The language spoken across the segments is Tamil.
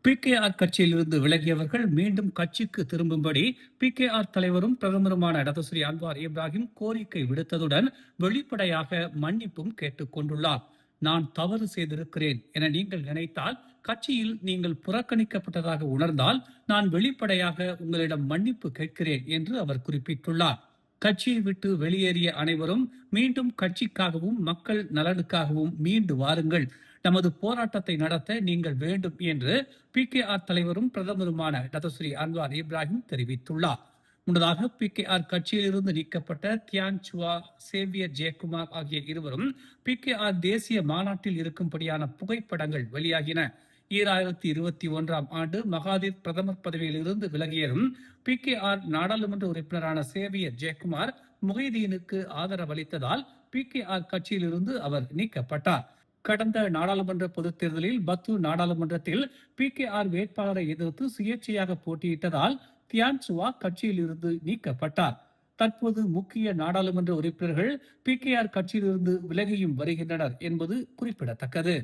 பிகேஆர் கட்சியிலிருந்து விலகியவர்கள் மீண்டும் கட்சிக்கு திரும்பும்படி பிகேஆர் தலைவரும் பிரதமருமான டத்தோஸ்ரீ அன்வார் இப்ராஹிம் கோரிக்கை விடுத்ததுடன் வெளிப்படையாக மன்னிப்பும் கேட்டுக் கொண்டுள்ளார். நான் தவறு செய்திருக்கிறேன் என நீங்கள் நினைத்தால், கட்சியில் நீங்கள் புறக்கணிக்கப்பட்டதாக உணர்ந்தால் நான் வெளிப்படையாக உங்களிடம் மன்னிப்பு கேட்கிறேன் என்று அவர் குறிப்பிட்டுள்ளார். கட்சியை விட்டு வெளியேறிய அனைவரும் மீண்டும் கட்சிக்காகவும் மக்கள் நலனுக்காகவும் மீண்டு வாருங்கள், நமது போராட்டத்தை நடத்த நீங்கள் வேண்டும் என்று பிகேஆர் தலைவரும் பிரதமருமான டத்தோஸ்ரீ அன்வார் இப்ராஹிம் தெரிவித்துள்ளார். முன்னதாக பிகேஆர் கட்சியிலிருந்து நீக்கப்பட்ட தியான் சுவா, சேவியர் ஜெயக்குமார் ஆகிய இருவரும் பிகேஆர் தேசிய மாநாட்டில் இருக்கும்படியான புகைப்படங்கள் வெளியாகின. 2021 ஆண்டு மகாதீர் பிரதமர் பதவியில் இருந்து விலகியதும் பிகேஆர் நாடாளுமன்ற உறுப்பினரான சேவியர் ஜெயக்குமார் முஹைதீனுக்கு ஆதரவளித்ததால் பிகேஆர் கட்சியிலிருந்து அவர் நீக்கப்பட்டார். கடந்த நாடாளுமன்ற பொதுத் தேர்தலில் பத்து நாடாளுமன்றத்தில் பிகேஆர் வேட்பாளரை எதிர்த்து சுயேட்சையாக போட்டியிட்டதால் தியான் சுவா கட்சியில் இருந்து நீக்கப்பட்டார். தற்போது முக்கிய நாடாளுமன்ற உறுப்பினர்கள் பிகேஆர் கட்சியிலிருந்து விலகியும் வருகின்றனர் என்பது குறிப்பிடத்தக்கது.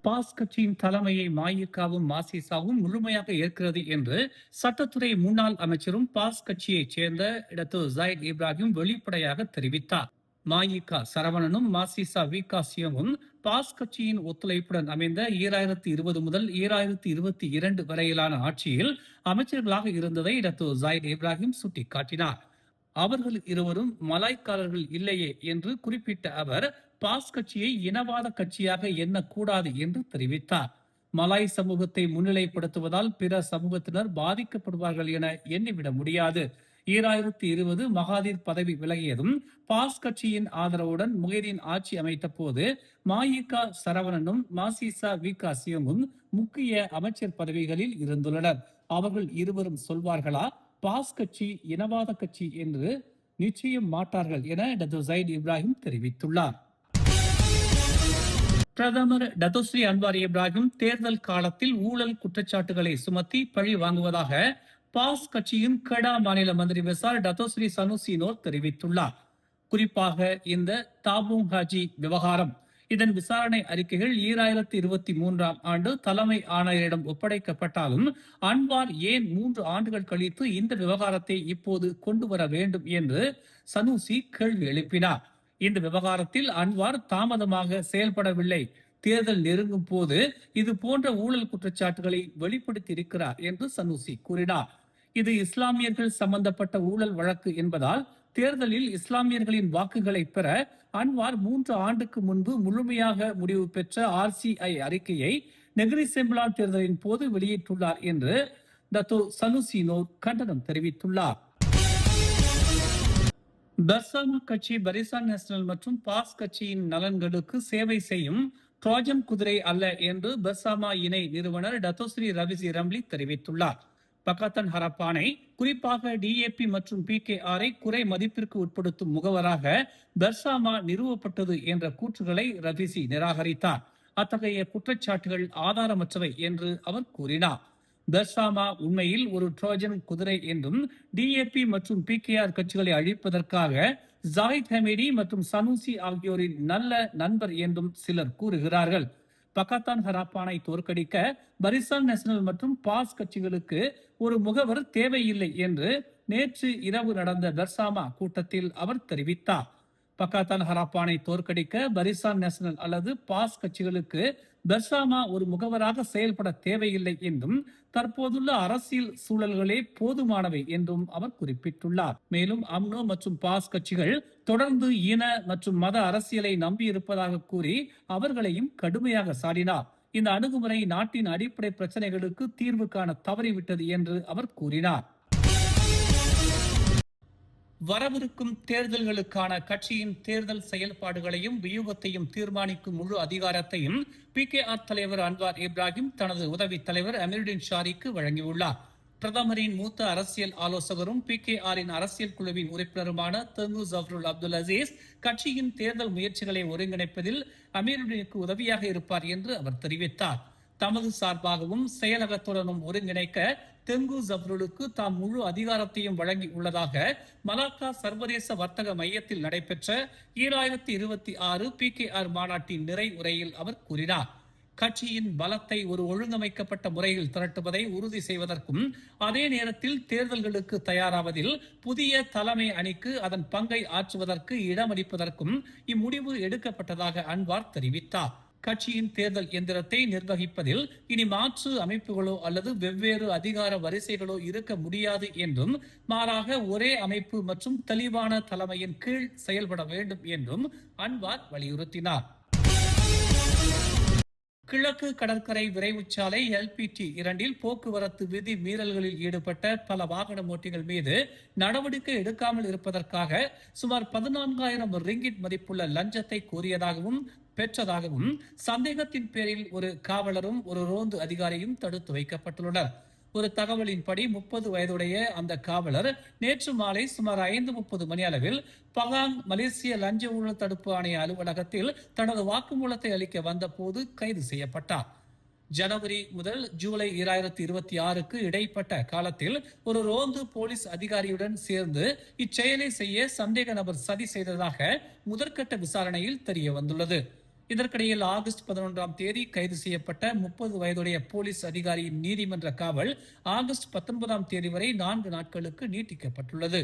பாஸ் கட்சியின் தலைமையை மாயிகாவும் மாசிசாவும் முழுமையாக ஏற்கிறது என்று சட்டத்துறை முன்னாள் அமைச்சரும் பாஸ் கட்சியைச் சேர்ந்த இடத்து ஜாயித் இப்ராஹிம் வெளிப்படையாக தெரிவித்தார். மாயிகா சரவணனும் மாசிசா விகாசியமும் பாஸ் கட்சியின் ஒத்துழைப்புடன் அமைந்த 2020 முதல் 2022 வரையிலான ஆட்சியில் அமைச்சர்களாக இருந்ததை இடத்து ஜாயித் இப்ராஹிம் சுட்டிக்காட்டினார். அவர்கள் இருவரும் மலாய்க்காரர்கள் இல்லையே என்று குறிப்பிட்ட அவர் பாஸ் கட்சியை இனவாத கட்சியாக எண்ணக்கூடாது என்று தெரிவித்தார். மலாய் சமூகத்தை முன்னிலைப்படுத்துவதால் பிற சமூகத்தினர் பாதிக்கப்படுவார்கள் என எண்ணிவிட முடியாது. 2020 மகாதீர் பதவி விலகியதும் பாஸ் கட்சியின் ஆதரவுடன் முஹைதீன் ஆட்சி அமைத்த போது மாயிகா சரவணனும் மாசிசா விகாசியமும் முக்கிய அமைச்சர் பதவிகளில் இருந்துள்ளனர். அவர்கள் இருவரும் சொல்வார்களா பாஸ் கட்சி இனவாத கட்சி என்று? நிச்சயம் மாட்டார்கள் என டத்தோ ஜாயித் இப்ராஹிம் தெரிவித்துள்ளார். பிரதமர் டத்தோஸ்ரீ அன்வார் இப்ராஹிம் தேர்தல் காலத்தில் ஊழல் குற்றச்சாட்டுகளை சுமத்தி பழி வாங்குவதாக பாஸ் கட்சியின் கடா மாநில மந்திரி விசார் டத்தோஸ்ரீ சனுசி நோர் தெரிவித்துள்ளார். குறிப்பாக இந்த தாபூங் ஹாஜி விவகாரம், இதன் விசாரணை அறிக்கைகள் 2023 ஆண்டு தலைமை ஆணையரிடம் ஒப்படைக்கப்பட்டாலும் அன்வார் ஏன் 3 ஆண்டுகள் கழித்து இந்த விவகாரத்தை இப்போது கொண்டு வர வேண்டும் என்று சனுசி கேள்வி எழுப்பினார். இந்த விவகாரத்தில் அன்வார் தாமதமாக செயல்படவில்லை, தேர்தல் நெருங்கும் போது இது போன்ற ஊழல் குற்றச்சாட்டுகளை வெளிப்படுத்தி இருக்கிறார் என்று சனுசி கூறினார். இது இஸ்லாமியர்கள் சம்பந்தப்பட்ட ஊழல் வழக்கு என்பதால் தேர்தலில் இஸ்லாமியர்களின் வாக்குகளை பெற அன்வார் 3 ஆண்டுக்கு முன்பு முழுமையாக முடிவு பெற்ற RCI அறிக்கையை நெகிரி செம்பிலான் தேர்தலின் போது வெளியிட்டுள்ளார் என்று டத்தோ சனுசி நோர் கண்டனம் தெரிவித்துள்ளார். பர்சாமா கட்சி பரிசான் நேஷனல் மற்றும் பாஸ் கட்சியின் நலன்களுக்கு சேவை செய்யும் ட்ரோஜன் குதிரை அல்ல என்று பர்சாமா இணை நிறுவனர் டத்தோஸ்ரீ ரவிசி ரம்லி தெரிவித்துள்ளார். பக்காத்தன் ஹரப்பானை, குறிப்பாக DAP மற்றும் PKRஐ குறை மதிப்பிற்கு உட்படுத்தும் முகவராக பர்சாமா நிறுவப்பட்டது என்ற கூற்றுகளை ரவிசி நிராகரித்தார். அத்தகைய குற்றச்சாட்டுகள் ஆதாரமற்றவை என்று அவர் கூறினார். பர்சாமா உண்மையில் ஒரு ட்ரோஜன் குதிரை என்றும் DAP மற்றும் PKR கட்சிகளை அழிப்பதற்காக ஜாயித் ஹமீடி மற்றும் சனுசி ஆகியோரின் நல்ல நண்பர் என்றும் சிலர் கூறுகிறார்கள். பக்காத்தான் ஹராப்பானை தோற்கடிக்க பரிசான் நேஷனல் மற்றும் பாஸ் கட்சிகளுக்கு ஒரு முகவர் தேவையில்லை என்று நேற்று இரவு நடந்த பர்சாமா கூட்டத்தில் அவர் தெரிவித்தார். பக்காத்தான் ஹராப்பானை தோற்கடிக்க பரிசான் நேஷனல் அல்லது பாஸ் கட்சிகளுக்கு பர்சாமா ஒரு முகவராக செயல்பட தேவையில்லை என்றும் தற்போதுள்ள அரசியல் சூழல்களே போதுமானவை என்றும் அவர் குறிப்பிட்டுள்ளார். மேலும் அம்னோ மற்றும் பாஸ் கட்சிகள் தொடர்ந்து இன மற்றும் மத அரசியலை நம்பியிருப்பதாக கூறி அவர்களையும் கடுமையாக சாடினார். இந்த அணுகுமுறை நாட்டின் அடிப்படை பிரச்சனைகளுக்கு தீர்வு காண தவறிவிட்டது என்று அவர் கூறினார். வரவிருக்கும் தேர்தல்களுக்கான கட்சியின் தேர்தல் செயல்பாடுகளையும் வியூகத்தையும் தீர்மானிக்கும் முழு அதிகாரத்தையும் PKR தலைவர் அன்வார் இப்ராஹிம் தனது உதவி தலைவர் அமீருடின் ஷாரிக்கு வழங்கியுள்ளார். பிரதமரின் மூத்த அரசியல் ஆலோசகரும் PKRின் அரசியல் குழுவின் உறுப்பினருமான தெங்கு ஜஃப்ருல் அப்துல் அசீஸ் கட்சியின் தேர்தல் முயற்சிகளை ஒருங்கிணைப்பதில் அமீருடினுக்கு உதவியாக இருப்பார் என்று அவர் தெரிவித்தார். தமது சார்பாகவும் செயலகத்துடனும் ஒருங்கிணைக்க தெங்கு ஜஃப்ருலுக்கு தாம் முழு அதிகாரத்தையும் வழங்கி உள்ளதாக மலாக்கா சர்வதேச வர்த்தக மையத்தில் நடைபெற்ற 2026 PKR மாநாட்டின் நிறை உரையில் அவர் கூறினார். கட்சியின் பலத்தை ஒரு ஒழுங்கமைக்கப்பட்ட முறையில் திரட்டுவதை உறுதி செய்வதற்கும் அதே நேரத்தில் தேர்தல்களுக்கு தயாராவதில் புதிய தலைமை அணிக்கு அதன் பங்கை ஆற்றுவதற்கு இடமளிப்பதற்கும் இம்முடிவு எடுக்கப்பட்டதாக அன்வார் தெரிவித்தார். கட்சியின் தேர்தல் எந்திரத்தை நிர்வகிப்பதில் இனி மாற்று அமைப்புகளோ அல்லது வெவ்வேறு அதிகார வரிசைகளோ இருக்க முடியாது என்றும் மாறாக ஒரே அமைப்பு மற்றும் தெளிவான தலைமையின் கீழ் செயல்பட வேண்டும் என்றும் அன்வார் வலியுறுத்தினார். கிழக்கு கடற்கரை விரைவுச்சாலை LPT 2 போக்குவரத்து விதி மீறல்களில் ஈடுபட்ட பல வாகன ஓட்டிகள் மீது நடவடிக்கை எடுக்காமல் இருப்பதற்காக சுமார் 14,000 ரிங்கிட் மதிப்புள்ள லஞ்சத்தை கோரியதாகவும் பெற்றதாகவும் சந்தேகத்தின் பேரில் ஒரு காவலரும் ஒரு ரோந்து அதிகாரியும் தடுத்து வைக்கப்பட்டுள்ளனர். ஒரு தகவலின்படி 30 வயதுடைய அந்த காவலர் நேற்று மாலை சுமார் 5:30 மணி அளவில் பகாங் மலேசிய லஞ்ச ஊழல் தடுப்பு ஆணைய அலுவலகத்தில் தனது வாக்குமூலத்தை அளிக்க வந்தபோது கைது செய்யப்பட்டார். ஜனவரி முதல் ஜூலை 2026க்கு இடைப்பட்ட காலத்தில் ஒரு ரோந்து போலீஸ் அதிகாரியுடன் சேர்ந்து இச்செயலை செய்ய சந்தேக நபர் சதி செய்ததாக முதற்கட்ட விசாரணையில் தெரிய வந்துள்ளது. இதற்கிடையில் ஆகஸ்ட் 11ஆம் தேதி கைது செய்யப்பட்ட 30 வயதுடைய போலீஸ் அதிகாரியின் நீதிமன்ற காவல் ஆகஸ்ட் 19ஆம் தேதி வரை 4 நாட்களுக்கு நீட்டிக்கப்பட்டுள்ளது.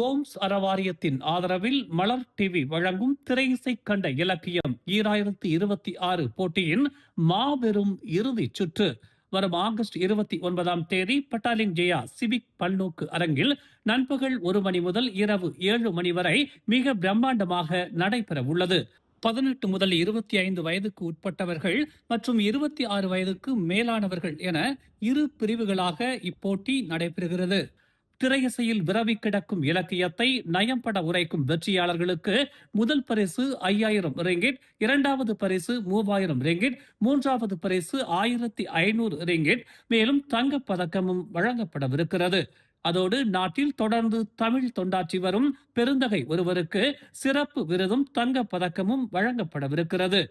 ஓம்ஸ் அறவாரியத்தின் ஆதரவில் மலர் டிவி வழங்கும் திரையிசை கண்ட இலக்கியம் 2026 போட்டியின் மாபெரும் இறுதி சுற்று வரும் ஆகஸ்ட் 29ஆம் தேதி பட்டாலிங் ஜெயா சிவிக் பல்நோக்கு அரங்கில் நண்பகல் 1 மணி முதல் இரவு 7 மணி வரை மிக பிரம்மாண்டமாக நடைபெற உள்ளது. 18 முதல் 25 வயதுக்கு உட்பட்டவர்கள் மற்றும் 26 வயதுக்கு மேலானவர்கள் என இரு பிரிவுகளாக இப்போட்டி நடைபெறுகிறது. திரையிசையில் விரவி கிடக்கும் இலக்கியத்தை நயம்பட உரைக்கும் வெற்றியாளர்களுக்கு முதல் பரிசு 5,000 ரிங்கிட், இரண்டாவது பரிசு 3,000 ரிங்கிட், மூன்றாவது பரிசு 1,500 ரிங்கிட், மேலும் தங்கப் பதக்கமும் வழங்கப்படவிருக்கிறது. அதோடு நாட்டில் தொடர்ந்து தமிழ் தொண்டாற்றி வரும் பெருந்தகை ஒருவருக்கு சிறப்பு விருதும் தங்கப் பதக்கமும் வழங்கப்படவிருக்கிறது.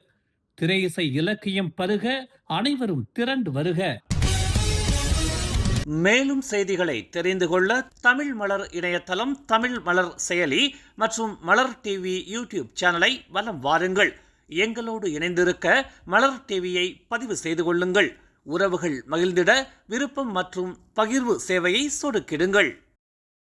திரையிசை இலக்கியம் பருக, அனைவரும் திரண்டு வருக. மேலும் செய்திகளை தெரிந்து கொள்ள தமிழ் மலர் இணையதளம், தமிழ் மலர் செயலி மற்றும் மலர் டிவி யூடியூப் சேனலை வலம் வாருங்கள். எங்களோடு இணைந்திருக்க மலர் டிவியை பதிவு செய்து கொள்ளுங்கள். உறவுகள் மகிழ்ந்திட விருப்பம் மற்றும் பகிர்வு சேவையை சொடுக்கிடுங்கள்.